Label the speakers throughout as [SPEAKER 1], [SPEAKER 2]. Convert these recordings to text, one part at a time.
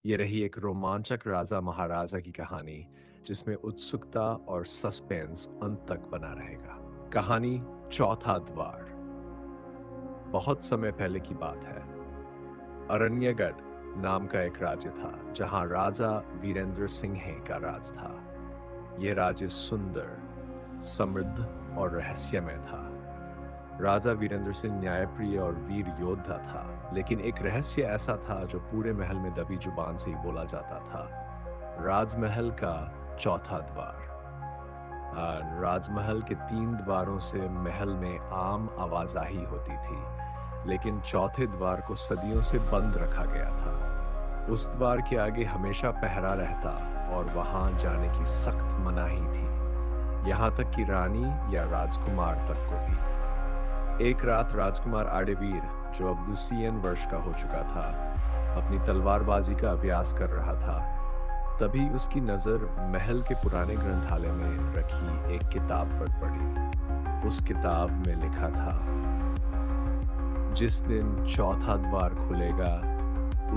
[SPEAKER 1] ये रही एक रोमांचक राजा महाराजा की कहानी जिसमें उत्सुकता और सस्पेंस अंत तक बना रहेगा। कहानी चौथा द्वार। बहुत समय पहले की बात है। अरण्यगढ़ नाम का एक राज्य था जहां राजा वीरेंद्र सिंह का राज था। यह राज्य सुंदर, समृद्ध और रहस्यमय था। राजा वीरेंद्र सिंह न्यायप्रिय और वीर योद्धा था, लेकिन एक रहस्य ऐसा था जो पूरे महल में दबी जुबान से ही बोला जाता था। राजमहल का चौथा द्वार। राजमहल के 3 द्वारों से महल में आम आवाजाही होती थी, लेकिन चौथे द्वार को सदियों से बंद रखा गया था। उस द्वार के आगे हमेशा पहरा रहता और वहां जाने की सख्त मनाही थी, यहाँ तक कि रानी या राजकुमार तक को भी। एक रात राजकुमार आडेवीर, जो अब 200 वर्ष का हो चुका था, अपनी तलवारबाजी का अभ्यास कर रहा था। तभी उसकी नजर महल के पुराने ग्रंथालय में रखी एक किताब पर पड़ी। उस किताब में लिखा था, जिस दिन चौथा द्वार खुलेगा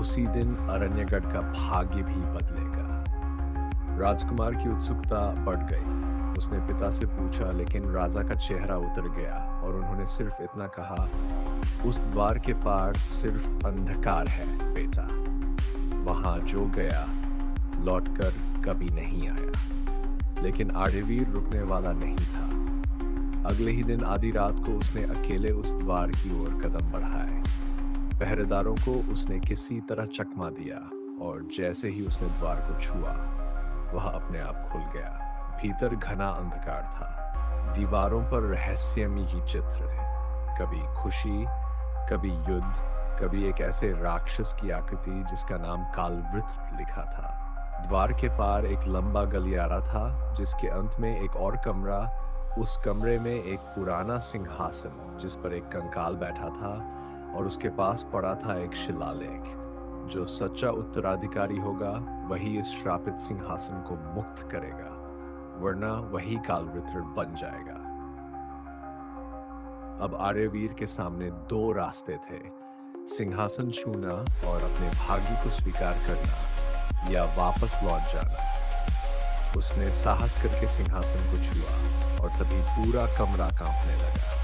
[SPEAKER 1] उसी दिन अरण्यगढ़ का भाग्य भी बदलेगा। राजकुमार की उत्सुकता बढ़ गई। उसने पिता से पूछा, लेकिन राजा का चेहरा उतर गया और उन्होंने सिर्फ इतना कहा, उस द्वार के पार सिर्फ अंधकार है बेटा। वहां जो गया लौटकर कभी नहीं आया। लेकिन आडेवीर रुकने वाला नहीं था। अगले ही दिन आधी रात को उसने अकेले उस द्वार की ओर कदम बढ़ाए। पहरेदारों को उसने किसी तरह चकमा दिया और जैसे ही उसने द्वार को छुआ, वह अपने आप खुल गया। भीतर घना अंधकार था। दीवारों पर रहस्यमयी चित्र थे, कभी खुशी, कभी युद्ध, कभी एक ऐसे राक्षस की आकृति जिसका नाम कालवृत्र लिखा था। द्वार के पार एक लंबा गलियारा था जिसके अंत में एक और कमरा। उस कमरे में एक पुराना सिंहासन जिस पर एक कंकाल बैठा था और उसके पास पड़ा था एक शिलालेख। जो सच्चा उत्तराधिकारी होगा वही इस श्रापित सिंहासन को मुक्त करेगा, वरना वही कालवृत्र बन जाएगा। अब आर्यवीर के सामने 2 रास्ते थे, सिंहासन छूना और अपने भाग्य को स्वीकार करना, या वापस लौट जाना। उसने साहस करके सिंहासन को छुआ और तभी पूरा कमरा कांपने लगा।